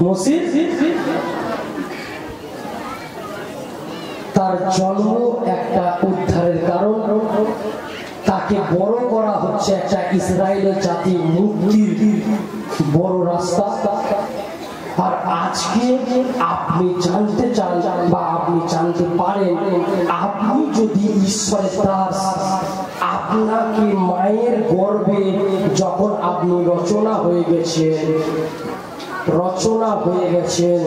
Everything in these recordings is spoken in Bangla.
মসিহ তার জন্ম একটা উদ্ধারের কারণ, তাকে বড় করা হচ্ছে একটা ইসরায়েলের জাতির মুক্তির বড় রাস্তা। আর আজকে আপনি জানতে চান বা আপনি জানতে পারেন, আপনি যদি ঈশ্বরের দাস, আপনাকে মায়ের গর্ভে যখন আপনি রচনা হয়ে গেছেন,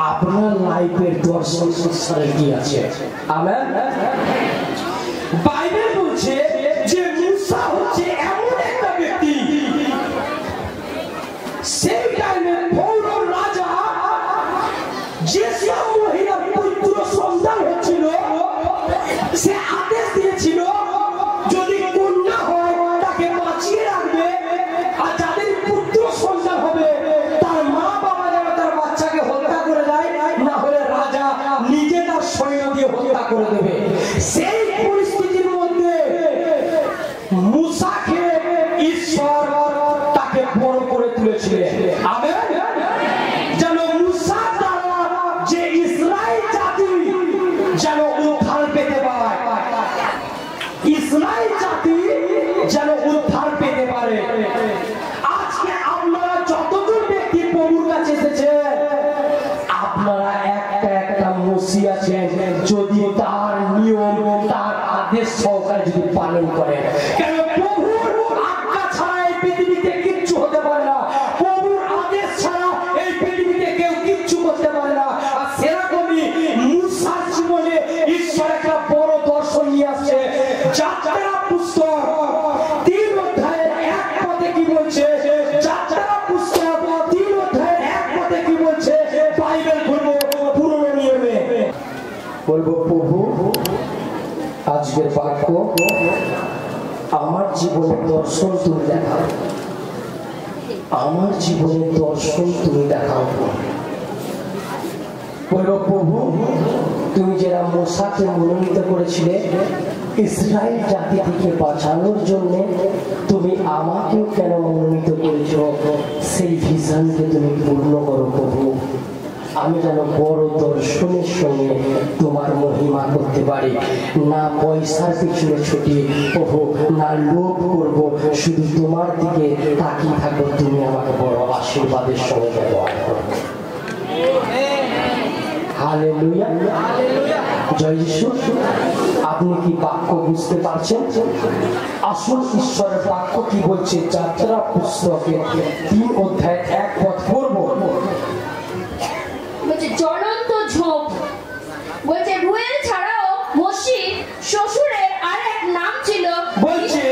আপনার লাইফের দর্শন ঈশ্বরের কি আছে? আমেন। বাইবেল বলছে যে মুসা হচ্ছে এমন একটা ব্যক্তি, সেই টাইমে ফেরাউন রাজা যে সব মহিলার পুত্র সন্তান হচ্ছিল, সে আদেশ দিয়েছিল যদি কন্যা হয় তাকে বাঁচিয়ে রাখবে, আর যাদের পুত্র সন্তান হবে তার মা বাবা যেন তার বাচ্চাকে হত্যা করে দেয়, না হলে রাজা নিজে তার সৈন্য দিয়ে হত্যা করে দেবে। সেই পরিস্থিতির মধ্যে মুসাকে ঈশ্বর তাকে বড় করে তুলেছিলেন। আমেন। যেন মুসা দ্বারা যে ইসরায়েল জাতি যেন উদ্ধার পেতে পারে, ইসরায়েল জাতি যেন উদ্ধার পেতে পারে। আজকে আপনারা যতজন ব্যক্তি প্রভুর কাছে এসেছেন, আপনারা একটা মসিহ আছেন, যদি তার নিয়ম তার আদেশ সহকারে যদি পালন করেন। কেন প্রভুর আজ্ঞা ছাড়া এই পৃথিবীতে কিচ্ছু হতে পারে না, প্রভুর আদেশ ছাড়া এই পৃথিবীতে কেউ কিচ্ছু করতে পারে না। আর সেরকমই মুসার জীবনে ঈশ্বর একটা বড় দর্শন নিয়ে আসছে। যাত্রা পুস্তক 3 অধ্যায়ের 1 পদে কি বলছে? যাত্রা পুস্তক 3 অধ্যায়ের 1 পদে কি বলছে? বাইবেল খুলবো, পুরনো নিয়মে বলবো, প্রভু আজকের বাক্য আমার জীবনের দর্শন তুমি দেখাও, আমার জীবনের দর্শন তুমি দেখাও। বলবো, প্রভু তুমি যারা মুসাকে মনোনীত করেছিলে ইসরায়েল জাতি থেকে বাঁচানোর জন্য, তুমি আমাকেও কেন মনোনীত করেছ? সেই ভিশনকে তুমি পূর্ণ করো প্রভু। আমি যেন বড় দর্শনের সঙ্গে তোমার মহিমা করতে পারি, না পয়সার পিছনে ছুটি প্রভু, না লোভ করবো, শুধু তোমার দিকে তাকিয়ে থাকবো। তুমি আমাকে বড় আশীর্বাদের সঙ্গে ব্যবহার করো। হালেলুয়া, জয় যিশু। আপনি কি বাক্য বুঝতে পারছেন? আসল ঈশ্বরের বাক্য কি বলছে? যাত্রা পুস্তকে 3 অধ্যায় 1 পদ পড়বো। জ্বলন্ত ঝোপ বলছে, রুয়েল ছাড়াও মসিহ শ্বশুরের আর এক নাম ছিল। বলছে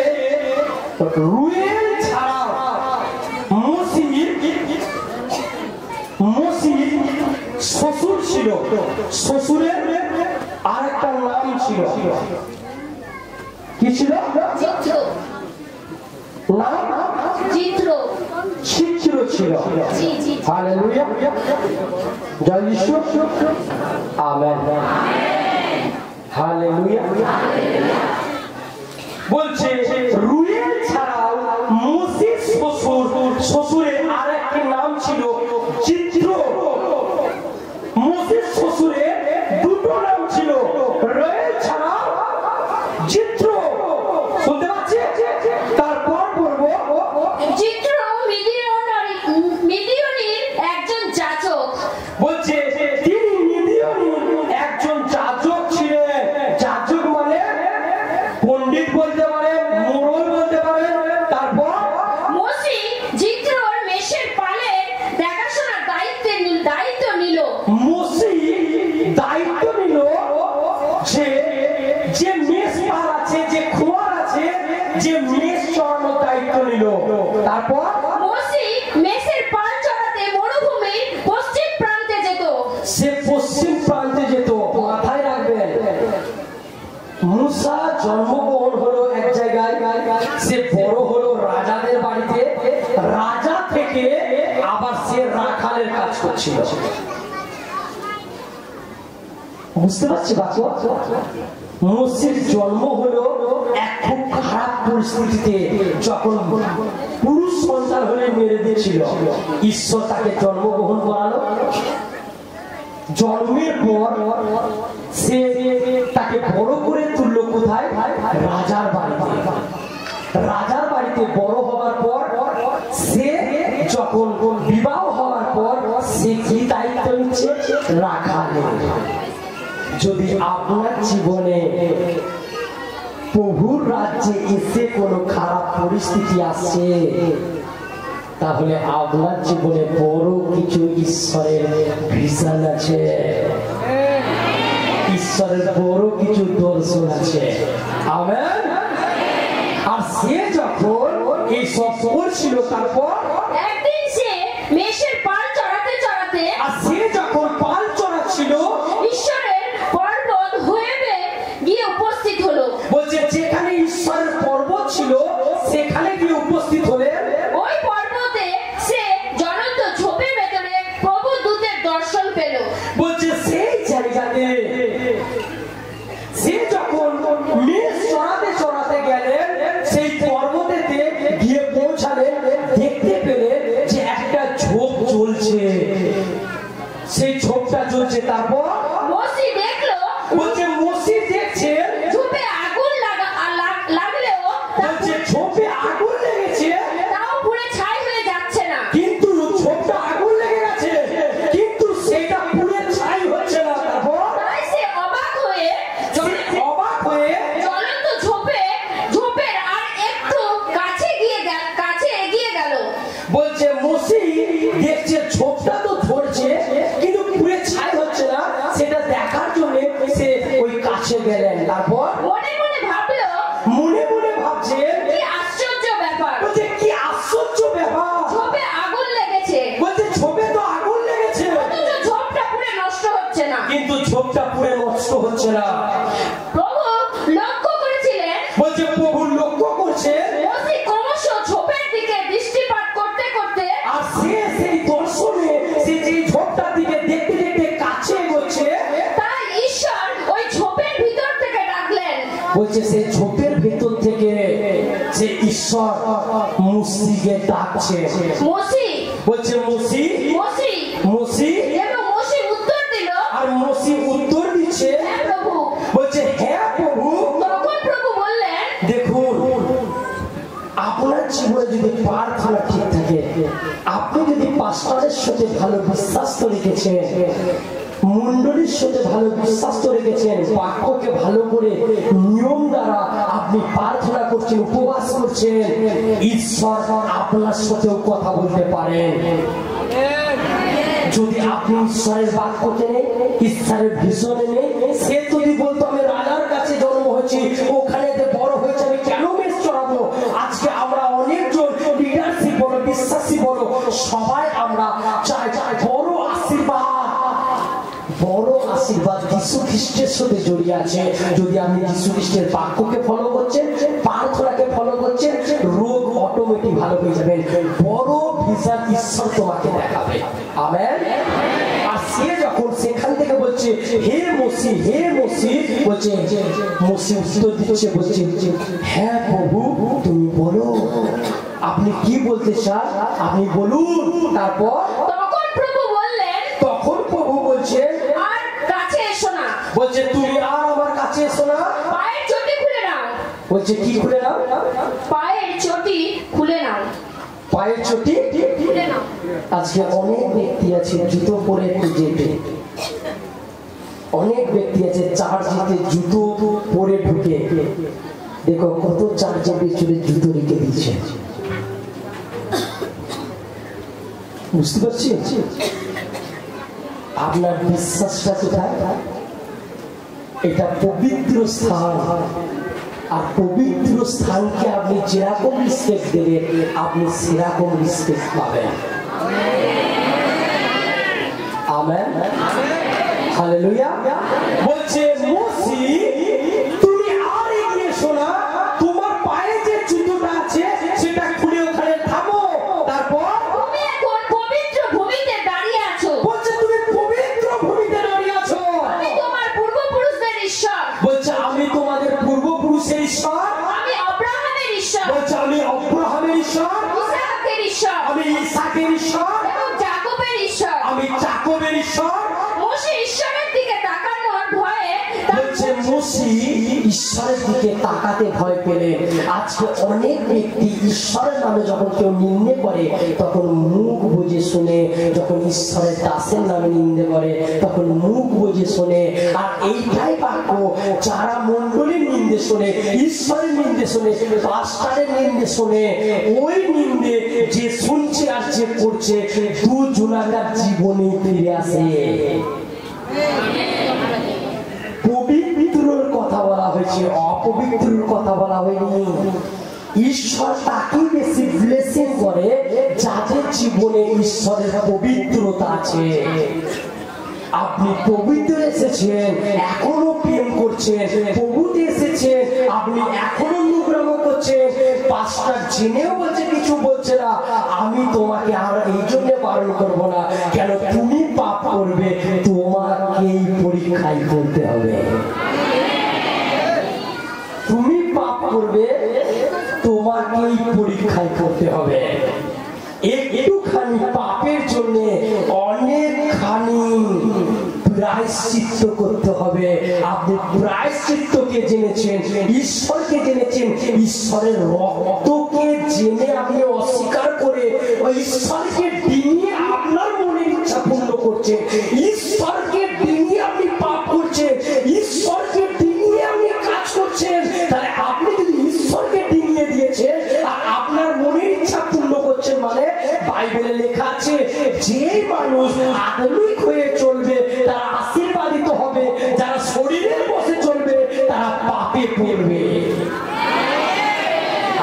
রুয়েল ছাড়াও মসিহ শ্বশুর ছিল, শ্বশুরের আর একটা নাম ছিল। কি ছিল? চিত্র। নাম চিত্র ছিল। হালেলুয়া, জয় যিশু। আমেন। হালেলুয়া। বলছে রুয়েল ছাড়াও মসিহ শ্বশুরের আর একটি নাম ছিল চিত্র। মসিহ শ্বশুরের 2টো নাম ছিল, রুয়েল ছাড়াও চিত্র। শুনতে পাচ্ছি? তারপর বলবো চিত্র মিদিয়নির একজন যাজক। বলছে তিনি মিদিয়নির একজন যাজক ছিলেন। যাজক মানে পণ্ডিত বলতে পারেন, মোড়ল বলতে পারেন। তারপর মসিহ চিত্রর মেষের পালের দেখাশোনার দায়িত্ব নিল। মসিহ দায়িত্ব নিল যে মেষ পাল আছে, যে খোয়ার আছে, যে মেষ চড়ানোর দায়িত্ব নিল। তারপর মসিহ মেষের পাল চড়াতে মরুভূমির পশ্চিম প্রান্তে যেত। সে পশ্চিম প্রান্তে যেত। মাথায় রাখবেন, মুসা জন্মগ্রহণ হলো এক জায়গায়, সে বড় হলো রাজাদের বাড়িতে, রাজা থেকে আবার সে রাখালের কাজ করছিল। বুঝতে পারছি বাচ্চা, মসির জন্ম হলো এক খুব খারাপ পরিস্থিতিতে, যখন পুরুষ সন্তান হলে মেরে দিয়েছিল। ঈশ্বর তাকে জন্মগ্রহণ করালো। জন্মের পর সে তাকে বড় করে তুললো কোথায়? রাজার বাড়িতে। রাজার বাড়িতে বড় হওয়ার পর সে যখন বিবাহ হওয়ার পর সে কি দায়িত্ব নিচ্ছে? রাখালে। যদি আপনার জীবনে প্রভুর রাজ্যে এসে কোনো খারাপ পরিস্থিতি আসছে, তাহলে আপনার জীবনে বড় কিছু ঈশ্বরের ভিশন আছে, ঈশ্বরের বড় কিছু দর্শন আছে। আমেন। আর সে যখন এই সব করছিল, তারপর একদিন সে মেষের পাল চড়াতে চড়াতে, আর সে যখন পাল চড়াচ্ছিল, ঈশ্বরের পর্বত হয়েবে গিয়ে উপস্থিত হলো। বলছে যেখানে ঈশ্বরের পর্বত ছিল সেখানে গিয়ে উপস্থিত হলে ওই পর্বতে সে জ্বলন্ত ঝোপের ভেতরে প্রভু দূতের দর্শন পেল। বলছে সেই জায়গাতে সে যখন মেষ চড়াতে চড়াতে গেলেন, সেই পর্বতেতে গিয়ে পৌঁছালেন, দেখতে পেলেন যে একটা ঝোপ জ্বলছে। সেই ঝোপটা জ্বলছে। তারপর মোশি দেখলো, বলছে মোশি দেখছে ঝোপে আগুন লাগলেও বলছে ঝোপে আগুন লেগেছে, তাও পুড়ে ছাই হয়ে যাচ্ছে না। কিন্তু ঝোপটা আগুন লেগে গেছে, কিন্তু সেটা পুড়ে ছাই হচ্ছে না। তারপর তাই সে অবাক হয়ে জ্বলন্ত ঝোপের আর একটু কাছে এগিয়ে গেল। বলছে মোশি দেখছে ঝোপটা তো ধরছে কিন্তু পুড়ে ছাই হচ্ছে না, সেটা দেখার জন্য সে ওই কাছে গেলেন। তারপর মনে মনে ভাবছে কি আশ্চর্য ব্যাপার, বলছে কি আশ্চর্য ব্যাপার, ঝোপে আগুন লেগেছে, বলছে ঝোপে তো আগুন লেগেছে, অথচ ঝোপটা পুড়ে নষ্ট হচ্ছে না। কিন্তু ঝোপটা পুড়ে নষ্ট হচ্ছে না। প্রভু লক্ষ্য করেছিলেন, বলছে প্রভু লক্ষ্য করছে, মোশি ক্রমশ ঝোপের দিকে দৃষ্টিপাত করতে করতে, আর সে সেই দর্শনে সে যে ঝোপটার দিকে দেখতে দেখতে কাছে এগোচ্ছে, তাই ঈশ্বর ওই ঝোপের ভিতর থেকে ডাকলেন। বলছে সেই ঝোপের ভেতর থেকে সে ঈশ্বর মোশিকে ডাকছে। মোশি, বলছে মোশি, মোশি, মোশি, এবং মোশি উত্তর দিল, আর মোশি উত্তর দিচ্ছে, হ্যাঁ প্রভু। বলছে হ্যাঁ প্রভু। তখন প্রভু বললেন, দেখুন, আপনার জীবনে যদি প্রার্থনা ঠিক থাকে, আপনি যদি পাস্টারের সাথে ভালো বিশ্বাস তো রেখেছেন, মন্ডলীর সাথে ভালো বিশ্বাস তো রেখেছেন, বাক্যকে ভালো করে নিয়ম দ্বারা আপনি প্রার্থনা করছেন, উপবাস করছেন, ঈশ্বর আপনার সাথেও কথা বলতে পারেন। যদি আপনি ঈশ্বরের বাক্যতে নেই, ঈশ্বরের ভিশনে নেই, সে যদি বলতো আমি রাজার কাছে জন্ম হয়েছি, ওখানে বড় হয়েছে, আমি কেন মেষ চড়াবো? আজকে আমরা অনেকজন লিডারশিপ বলো, বিশ্বাসী বলো, সবাই আমরা চাই বড় আশীর্বাদ যীশু খ্রিস্টের সাথে জড়িয়ে আছে। যদি আপনি যীশু খ্রিস্টের বাক্যকে ফলো করছেন, প্রার্থনাকে ফলো করছেন, রোগ অটোমেটিক ভালো হয়ে যাবে। বড় ভিশন ঈশ্বর তোমাকে দেখাবে। আমেন। আর সে যখন সেখান থেকে বলছে হে মোশি, হে মোশি, বলছে মোশি উত্তর দিচ্ছে, বলছে হ্যাঁ প্রভু তুমি বলো, আপনি কি বলতে চান আপনি বলুন। তারপর তখন প্রভু বলছে আর কাছে এসো না, বলছে তুমি আর আমার কাছে এসো না, পায়ের চটি খুলে নাও। বলছে কি খুলে নাও? পায়ের চটি খুলে নাও, পায়ের চটি খুলে নাও। আজকে অনেক ব্যক্তি আছে জুতো পরে একটু যেতে, অনেক ব্যক্তি আছে চার্চে জুতো পরে ঢুকে, দেখো কত চার্চে পেছনে জুতো রেখে দিচ্ছে। বুঝতে পারছি আপনার বিশ্বাসটা কোথায়? এটা পবিত্র স্থান, আর পবিত্র স্থানকে আপনি যেরকম রিসপেক্ট দেবেন আপনি সেরকম রিসপেক্ট পাবেন। Amen, hallelujah. বলছে মোশি তুমি আর এগিয়ে এসো না, তোমার পায়ে যে জুতোটা আছে সেটা খুলে ওখানে থামো। তারপর তুমি এখন পবিত্র ভূমিতে দাঁড়িয়ে আছো, বলছে তুমি পবিত্র ভূমিতে দাঁড়িয়ে আছো, আমি তোমার পূর্ব মসি ঈশ্বরের দিকে তাকাতে ভয় পেলে। আজকে অনেক ব্যক্তি ঈশ্বরের নামে যখন কেউ নিন্দে করে তখন মুখ বুজে শুনে, যখন ঈশ্বরের দাসের নামে নিন্দে করে তখন মুখ বুজে শুনে। আর এইটাই বাক্য, যারা মন্ডলীর নিন্দে শুনে, ঈশ্বরের নিন্দে শুনে, পাস্টারের নিন্দে শুনে, ওই নিন্দে যে শুনছে আর যে করছে দুজনাকার জীবনে ফিরে আসে। পবিত্রর কথা বলা হয়েছে, অপবিত্রর কথা বলা হয়নি। ঈশ্বর তাকে বেশি ব্লেসিং করে যাদের জীবনে ঈশ্বরের পবিত্রতা আছে। আপনি পবিত্র এসেছেন, এখনো প্রেম করছেন, প্রভুতে এসেছেন, আপনি এখনো নোংরামো করছেন, পাস্টার জেনেও বলছে কিছু বলছে না, আমি তোমাকে আর এই জন্য বারণ করবো না। কেন? তুমি পাপ করবে, তোমাকেই পরীক্ষায় করতে হবে। তুমি পাপ করবে, তোমাকেই পরীক্ষায় করতে হবে। একটুখানি পাপের জন্য অনেকখানি প্রায়শ্চিত্ত করতে হবে। আপনি প্রায়শ্চিত্তকে জেনেছেন, ঈশ্বরকে জেনেছেন, ঈশ্বরের রক্তকে জেনে আপনি অস্বীকার করে ঈশ্বরকে ডিঙিয়ে আপনার মনের ইচ্ছা পূর্ণ করছেন, ঈশ্বরকে ডিঙিয়ে আপনি পাপ করছেন, ঈশ্বরকে ডিঙিয়ে আপনি কাজ করছেন। তাহলে আপনি যদি ঈশ্বরকে ডিঙিয়ে দিয়েছেন আর আপনার মনের ইচ্ছা পূর্ণ করছেন, মানে বাইবেলে লেখা আছে যে মানুষ আত্মিক হয়ে চলবে তারা আশীর্বাদিত হবে, যারা শরীরের বসে চলবে তারা পাপে পড়বে।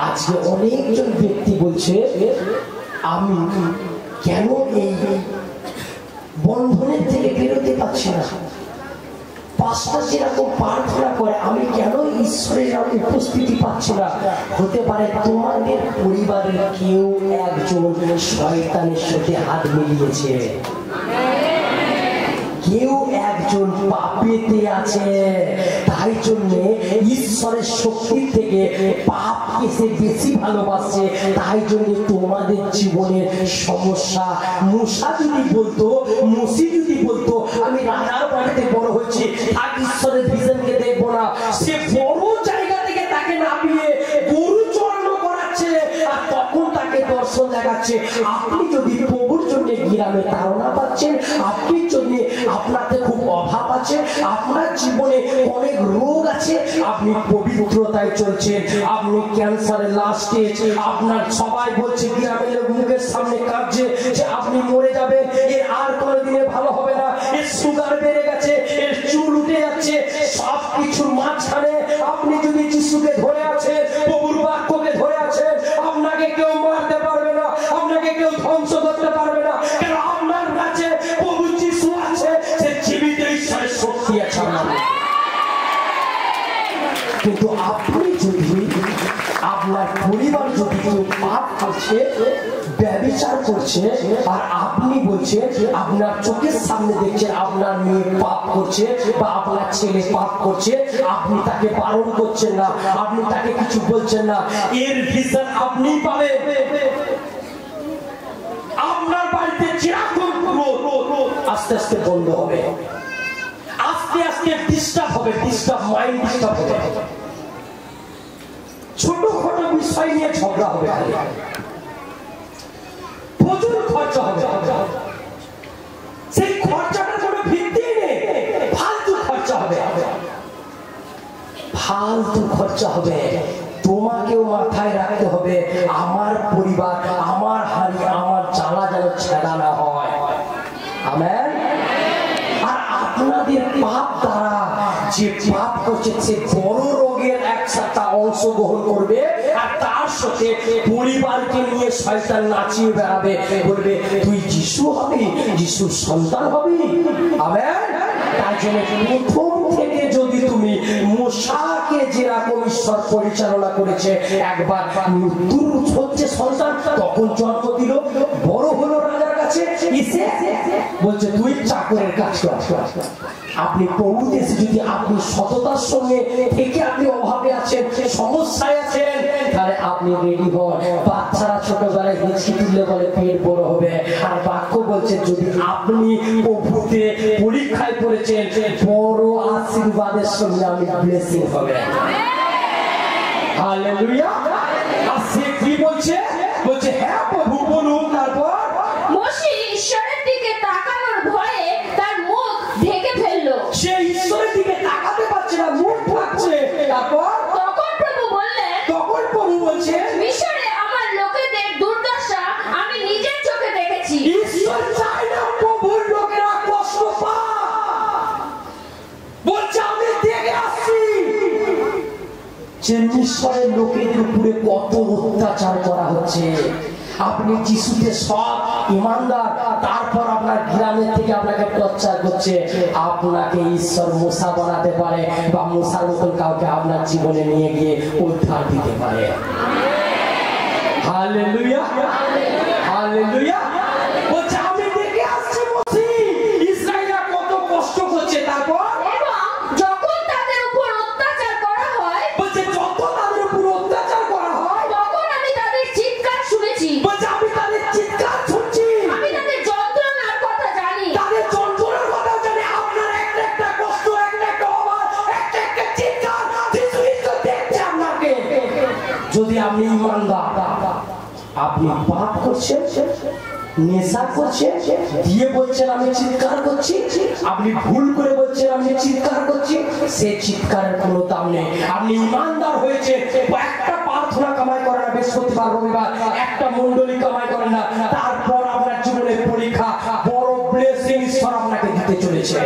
আজকে অনেকজন ব্যক্তি বলছে আমি কেন এই বন্ধনের থেকে বেরোতে পারছি না, পাঁচটা যেরকম প্রার্থনা করে আমি কেন ঈশ্বরের উপস্থিতি পাচ্ছি না। হতে পারে তোমাদের পরিবারের কেউ একজন শয়তানের সাথে হাত মিলিয়েছে, কেউ একজন পাপেতে আছে, তাই জন্য ঈশ্বরের শক্তির থেকে পাপকে সে বেশি ভালোবাসে, তাই জন্য তোমাদের জীবনের সমস্যা। মুসা যদি বলতো, মুসি যদি বলতো আমি রাজার বাড়িতে বড় হয়েছি, আর ঈশ্বরের ভিশনকে দেখবো না, সে বড় জায়গা থেকে তাকে নামিয়ে গরু চড়ানো করাচ্ছে আর তখন তাকে দর্শন দেখাচ্ছে। আপনি যদি প্রভুর জন্য গ্রামে ধারণা পাচ্ছেন, আপনি যদি আপনাতে খুব অভাব আছে, আপনার জীবনে অনেক রোগ আছে, আপনি পবিত্রতায় চলছেন, আপনি ক্যান্সারের লাস্ট স্টেজ, আপনার সবাই বলছে গ্রামের মুখের সামনে কাঁদছে যে আপনি মরে যাবেন, এর আর কোনোদিনে ভালো হবে না, এর সুগার বেড়ে গেছে, এর চুল উঠে যাচ্ছে, সব কিছুর মাঝখানে আপনি যদি যিশুকে ধরে আছেন, প্রভুর বাক্যকে ধরে আছেন, আপনাকে কেউ মারতে পারবে না, আপনাকে কেউ ধ্বংস করতে পারবে না। কেন? আপনার কাছে প্রভু যিশু আছে, সে জীবিত ঈশ্বরের শক্তি আছে। কিন্তু আপনি যদি, আপনার পরিবার যদি কেউ পাপ করছে, ব্যভিচার করছে, আর আপনি বলছেন, আপনার চোখের সামনে দেখছেন আপনার মেয়ে পাপ করছে বা আপনার ছেলে পাপ করছে, আপনি তাকে বারণ করছেন না, আপনি তাকে কিছু বলছেন না, এর ভিশন আপনি পাবেন। আপনার বাড়িতে যেরকম আস্তে আস্তে বন্ধ হবে, আস্তে আস্তে ডিস্টার্ব হবে, ডিস্টার্ব মাইন্ড ডিস্টার্ব হবে, ছোটখাটো বিষয় নিয়ে ঝগড়া হবে, প্রচুর খরচা হবে, সেই খরচাটার কোনো ভিত্তি নেই, ফালতু খরচা হবে, ফালতু খরচা হবে। তোমাকেও মাথায় রাখতে হবে, আমার পরিবার, আমার হাড়ি, আমার জ্বালা যেন ছেড়া না হয়। আমেন। আর আপনাদের পাপ দ্বারা যে পাপ করছে সে বড় রোগের একসাথে অংশগ্রহণ করবে, আর তার সাথে পরিবারকে নিয়ে শয়তান নাচিয়ে বেড়াবে, বলবে তুই যিশু হবি, যিশুর সন্তান হবি। আমেন। তাই জন্য প্রথম থেকে যদি তুমি মুসাকে যেরকম ঈশ্বর পরিচালনা করেছে, একবার মৃত্যুর হচ্ছে সন্তান, তখন জন্ম দিল, বড় হলো রাজার কাছে, এসে বলছে তুই চাকরের কাজ করে। আপনি প্রভুতে এসে যদি আপনি সততার সঙ্গে থেকে আপনি অভাবে আছেন, সমস্যায় আছেন, তাহলে আপনি রেডি হন। বাচ্চারা ছোটবেলায় হিচকি তুললে বলে পেট বড় হবে, আর বাক্য বলছে যদি আপনি প্রভুতে পরীক্ষায় পড়েছেন, বড় আশীর্বাদের সঙ্গে আপনি ব্লেসিং হবে। হালেলুয়া। আর সে কি বলছে? বলছে হ্যাঁ প্রভু বলুন। তারপর মোশে ঈশ্বরের দিকে তাকানোর ভয়ে তার মুখ ঢেকে ফেললো। সে ঈশ্বরের দিকে তাকাতে পারছে না, মুখ ঢাকছে। তারপর তখন প্রভু বলছে মিশরে আমার লোকেদের দুর্দশা আমি নিজের চোখে দেখেছি। ঈশ্বর চায় না প্রভুর লোকেরা কষ্ট পায়, বলছে আমি দেখে আসছি যে মিশরের লোকেদের উপরে কত অত্যাচার করা হচ্ছে। আপনি যিশুতে সব ইমানদার, তারপর আপনার গ্রামের থেকে আপনাকে প্রচার করছে, আপনাকে ঈশ্বর মুসা বানাতে পারে, বা মুসার মতন কাউকে আপনার জীবনে নিয়ে গিয়ে উদ্ধার দিতে পারে। Hallelujah, hallelujah. বলছে আমি দেখে আসছি মসি ইসরায়েলরা কত কষ্ট করছে। তারপর যখন তাদের উপর অত্যাচার করা হয়, বলছে যত তাদের উপর অত্যাচার করা হয়, তখন আমি তাদের চিৎকার শুনেছি। বলছে আমি তাদের চিৎকার শুনছি, আমি তাদের যন্ত্রণার কথা জানি, তাদের যন্ত্রণার কথা জানি। আপনার একটা একটা কষ্ট, একটা একটা অভাব, একটা একটা চিৎকার যিশু ঈশ্বর দেখছে আপনাকে। যদি আপনি ইমানদার, আপনি পাপ করছেন, নেশা করছেন, দিয়ে বলছেন আমি চিৎকার করছি, আপনি ভুল করে বলছেন আমি চিৎকার করছি, সে চিৎকারের কোনো দাম নেই। আপনি ইমানদার হয়েছে, একটা প্রার্থনা কামাই করেন না, বৃহস্পতিবার রবিবার একটা মণ্ডলী কামাই করেন না, তারপর আপনার জীবনের পরীক্ষা বড় ব্লেসিং ঈশ্বর আপনাকে দিতে চলেছে।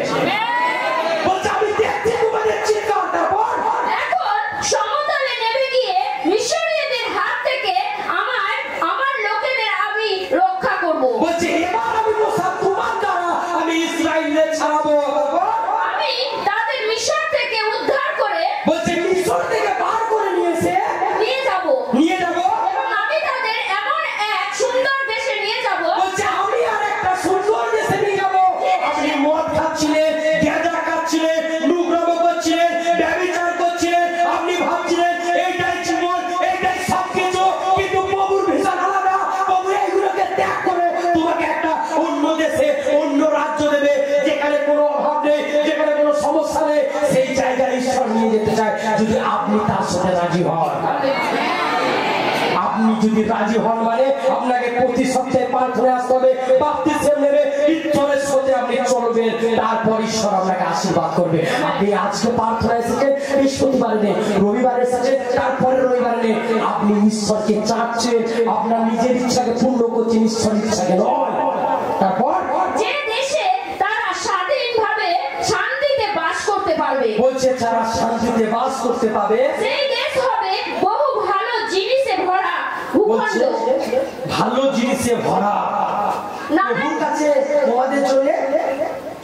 বলছে আমি দেখছি তোমাদের চিৎকার। তারপর এখন সমতলে নেমে গিয়ে মিশরীয়দের হাত থেকে আমার লোকেদের আমি রক্ষা করব। বলছে এবার আমি মুসা তোমার দ্বারা আমি ইসরায়েলের ছাড়াবো। আমি তাদের মিশর থেকে উদ্ধার করে, বলছে মিশর থেকে বার করে নিয়ে যাব, এবং আমি তাদের এমন এক সুন্দর দেশে নিয়ে যাব। বলছে আমি আর একটা সুন্দর দেশে নিয়ে যাব। আপনি মদ খাচ্ছিলেন, গাঁজা খাচ্ছিলেন, নোংরামো করছিলেন, ব্যভিচার করছিলেন, আপনি ভাবছিলেন এইটাই জীবন, এইটাই সবকিছু, কিন্তু প্রভুর ভিশন আলাদা। প্রভু এইগুলোকে ত্যাগ করে তোমাকে একটা অন্য দেশে, অন্য রাজ্য দেবে, যেখানে কোনো অভাব নেই, যেখানে কোনো সমস্যা নেই। সেই জায়গায় ঈশ্বর নিয়ে যেতে চায়, যদি আপনি তার সাথে রাজি হন। আপনি যদি রাজি হন, মানে আপনাকে প্রতি সপ্তাহে প্রার্থনায় আসতে হবে, বাপ্তিস্ম নেবে, ঈশ্বরের সাথে আপনি চলবেন, তারপর ঈশ্বর আপনাকে আশীর্বাদ করবে। আপনি আজকে প্রার্থনায় এসেছেন, বৃহস্পতিবারে নেই, রবিবারে এসেছেন, তারপরে রবিবারে নেই, আপনি ঈশ্বরকে চাচ্ছেন, আপনার নিজের ইচ্ছাকে পূর্ণ করছেন, ঈশ্বরের ইচ্ছাকে নয়। তারপর যে দেশে তারা স্বাধীনভাবে শান্তিতে বাস করতে পারবে, বলছে যারা শান্তিতে বাস করতে পাবে, সেই দেশ হবে বহু ভালো জিনিসে ভরা ভূখণ্ড। ভালো জিনিসে ভরা। প্রভুর কাছে তোমাদের জন্য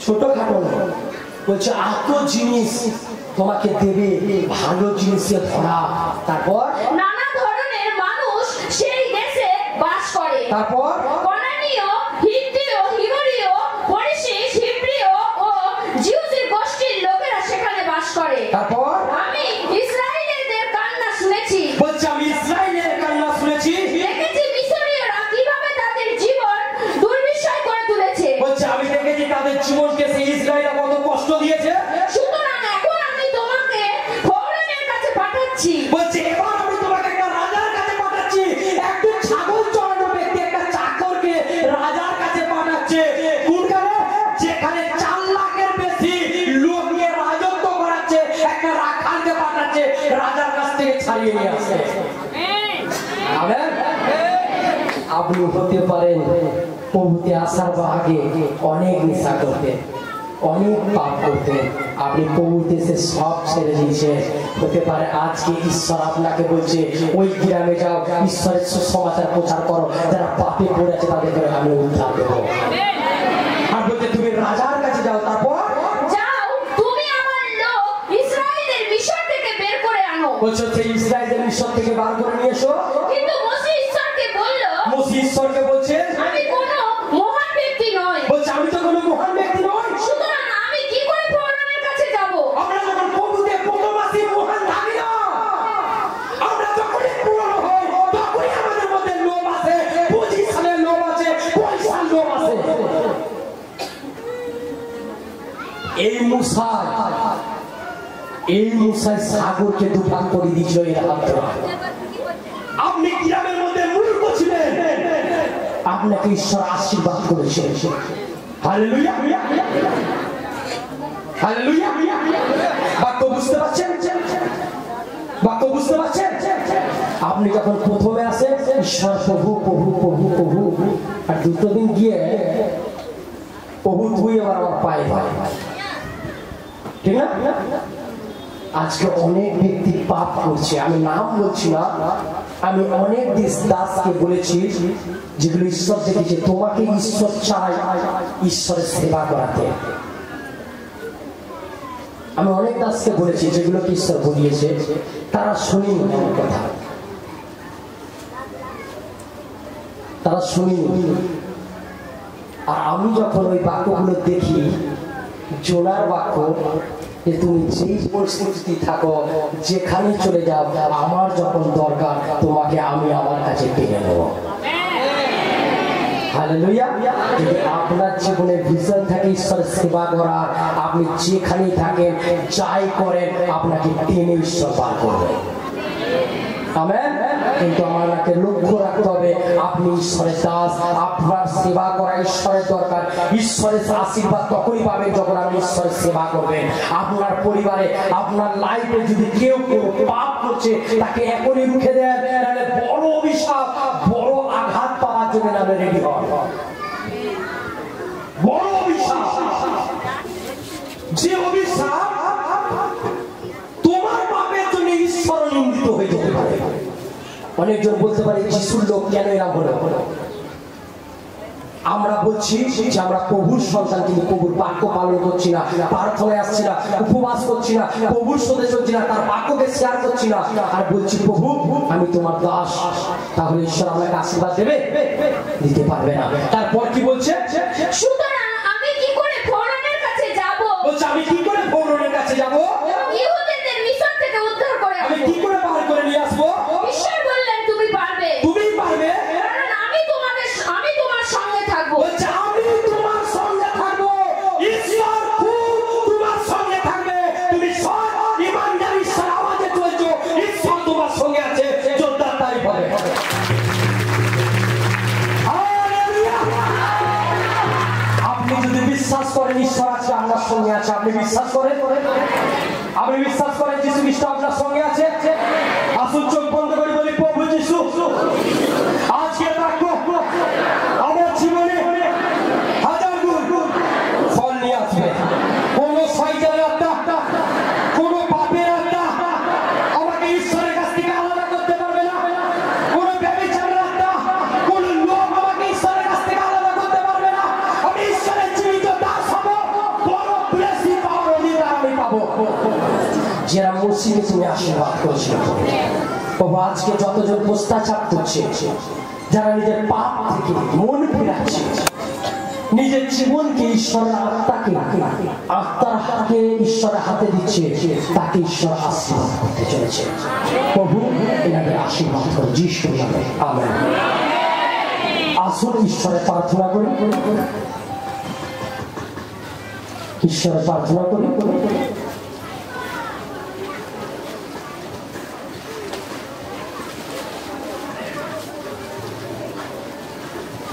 ছোটখাটো না, বলছে এত জিনিস তোমাকে দেবে, ভালো জিনিসে ভরা। তারপর নানা ধরনের মানুষ সেই দেশে বাস করে। তারপর কনানীয়, হিত্তীয়, হিমরীয়, পরিশিষ্ট, হিব্রিয় ও জিউসের গোষ্ঠীর লোকেরা সেখানে বাস করে। তারপর আমি ইসরায়েলীদের কান্না শুনেছি, বলছে আমি ইসরায়েলের কান্না শুনেছি, দেখেছি মিশরীয়রা কিভাবে তাদের জীবন দুর্বিষয় করে তুলেছে। বলছে আমি দেখেছি তাদের জীবনকে সেই ইসরায়েল কত কষ্ট দিয়েছে। সুতরাং এখন আমি তোমাকে ফরৌনের কাছে পাঠাচ্ছি। বলছে এবার আমি তোমাকে একটা রাজার কাছে পাঠাচ্ছি। একজন ছাগল চড়ানো ব্যক্তি একটা চাকরকে রাজার কাছে পাঠাচ্ছে। কোনখানে? যেখানে 4 লাখের বেশি লোক নিয়ে রাজত্ব করাচ্ছে, একটা রাখালকে পাঠাচ্ছে রাজার কাছ থেকে ছাড়িয়ে নিয়ে আসছে। আমেন। আপনি হতে পারেন প্রভুতে আসার আগে অনেক নেশা করতেন, অনেক পাপ করতেন, আপনি প্রভুতে এসে সব ছেড়ে দিয়েছেন। হতে পারে আজকে ঈশ্বর আপনাকে বলছে ওই গ্রামে যাও, ঈশ্বরের সুসমাচার প্রচার করো, যারা পাপে পড়ে আছে তাদেরকে আমি উদ্ধার দেবো। আর বলছে তুমি রাজার কাছে যাও, তারপর যাও, তুমি আমার লোক ইসরায়েলের মিশর থেকে বের করে আনো। বলছে সেই ইসরায়েলের মিশর থেকে বার করে নিয়ে এসো। কিন্তু মোশে ঈশ্বরকে বলল, মোশে ঈশ্বরকে বলছে আমি কোনো মহান ব্যক্তি নই। বলছে আমি তো কোনো মহান ব্যক্তি নই। মুসাই সাগরকে দুভাগ করে দিয়েছিল এর হাত ধরে। আপনি গ্রামের মধ্যে মূর্খ ছিলেন, আপনাকে ঈশ্বর আশীর্বাদ করেছে। Hallelujah hallelujah. বাক্য বুঝতে পারছেন? বাক্য বুঝতে পারছেন? আপনি যখন প্রথমে আসেন ঈশ্বর প্রভু প্রভু প্রভু প্রভু, আর দুটো দিন গিয়ে প্রভু তুই এবার আমার পায়ে পায়, ঠিক না? আজকে অনেক ব্যক্তি পাপ করছে, আমি নাম বলছি না, আমি অনেক দাসকে বলেছি যেগুলো ঈশ্বর দেখেছে, তোমাকে ঈশ্বর চায় ঈশ্বরের সেবা করাতে। আমি অনেক দাসকে বলেছি যেগুলোকে ঈশ্বর বলিয়েছে, তারা শুনিনি আমার কথা, তারা শুনিনি। আর আমি যখন ওই বাক্যগুলো দেখি, জোনার বাক্য, যে তুমি যেই পরিস্থিতি থাকো, যেখানে চলে যাও, আমার যখন দরকার তোমাকে আমি আমার কাছে টেনে নেব। হালেলুয়া। যদি আপনার জীবনে ভিশন থাকে ঈশ্বরের সেবা করার, আপনি যেখানেই থাকেন, যাই করেন, আপনাকে টেনে ঈশ্বর বার করবে। আমেন। কিন্তু আমাকে লক্ষ্য রাখতে হবে, আপনি ঈশ্বরের দাস, আপনার সেবা করা ঈশ্বরের দরকার। ঈশ্বরের আশীর্বাদ তখনই পাবেন যখন আপনি ঈশ্বরের সেবা করবেন। আপনার পরিবারে, আপনার লাইফে যদি কেউ পাপ করছে, তাকে এখনই রুখে দেন, তাহলে বড় অভিশাপ, বড় আঘাত পাওয়ার জন্য নামে রেডি হন। বড় অভিশাপ, যে অভিশাপ তোমার পাপের জন্য ঈশ্বর নিন্দিত হয়ে যেতে পারে। অনেকজন বলতে পারে যিশুর লোক কেন এরা হলো? আমরা বলছি যে আমরা প্রভুর সন্তান, কিন্তু প্রভুর বাক্য পালন করছি না, প্রার্থনায় আসছি না, উপবাস করছি না, প্রভুর সাথে চলছি না, তার বাক্যকে শেয়ার করছি না, আর বলছি প্রভু আমি তোমার দাস। তাহলে ঈশ্বর আমাকে আশীর্বাদ দেবে? দিতে পারবে না। তারপর কি বলছে? সুতরাং আমি কি করে ফরনের কাছে যাব? বলছে আমি কি করে ফরনের কাছে যাব? ইহুদীদের মিশর থেকে উদ্ধার করে আমি কি করে বার করে নিয়ে আসবো? ঈশ্বর বললেন তুমি পারবে। তুমি পারবে, কারণ আমি তোমার সঙ্গে থাকবো। বলছে আমি তোমার সঙ্গে থাকবো। ঈশ্বর তোমার সঙ্গে থাকবে। তুমি সব ইমানদার ঈশ্বর আওয়াজে চলছো, ঈশ্বর তোমার সঙ্গে আছে। জোরদার তারিফ হবে। আপনি যদি বিশ্বাস করেন ঈশ্বর আছে, আপনার সঙ্গে আছে, আপনি বিশ্বাস করেন? আপনি বিশ্বাস করেন যিশু খ্রিস্ট আপনার সঙ্গে আছে? আসুন চোখ বন্ধ করে বলি, প্রভু যিশু আজকে রাখো আমার জীবনে হাজার গুণ ফল নিয়ে আসবে। কোন শয়তানের আত্মা, কোন পাপের আত্মা আমাকে ঈশ্বরের কাছ থেকে আলাদা করতে পারবে না। কোন ব্যভিচারের আত্মা, কোন লোক আমাকে ঈশ্বরের কাছ থেকে আলাদা করতে পারবে না। আমি ঈশ্বরের জীবিত দাস হব, বড় ব্লেসিং পাওয়ার অধিকার আমি পাবো। যারা মসজিদে তুমি আশীর্বাদ করেছিল প্রভু, আজকে যতজন পশ্চাৎ করছে, যারা নিজের পাপ থেকে মন ফেরাচ্ছে, নিজের জীবনকে ঈশ্বরের আত্মার হাতে ঈশ্বরের হাতে দিচ্ছে, তাকে ঈশ্বর আশীর্বাদ করতে চলেছে। প্রভু এনাদের আশীর্বাদ করে যিশুর নামে আমেন। আসুন ঈশ্বরের প্রার্থনা করি, ঈশ্বরের প্রার্থনা করি।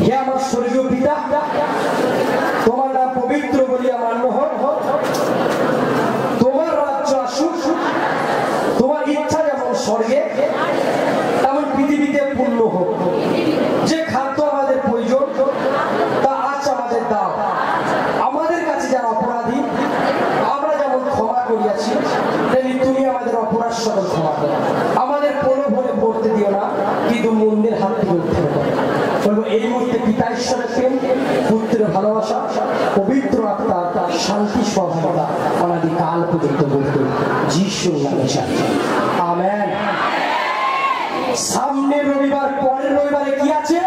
হে আমার স্বর্গীয় পিতা, তোমার নাম পবিত্র বলিয়া মান্য হোক। তোমার রাজ্য আসুক, তোমার ইচ্ছা যেমন স্বর্গে তেমন পৃথিবীতে পূর্ণ হোক। যে খাদ্য আমাদের প্রয়োজন তা আজ আমাদের দাও। আমাদের কাছে যারা অপরাধী, আমরা যেমন ক্ষমা করিয়াছি, তেমনি তুমি আমাদের অপরাধ সকল ক্ষমা করো। আমাদের প্রলোভনে পড়তে দিও না, কিন্তু মন্দির হাত থেকে উদ্ধার করো। এই মুহূর্তে পিতা ঈশ্বরের প্রেম, পুত্রের ভালোবাসা, পবিত্র আত্মার শান্তি স্বভাবতা অনাদিকাল পর্যন্ত বলতে যিশুর নামে আমেন। সামনের রবিবার, পরের রবিবারে কি আছে?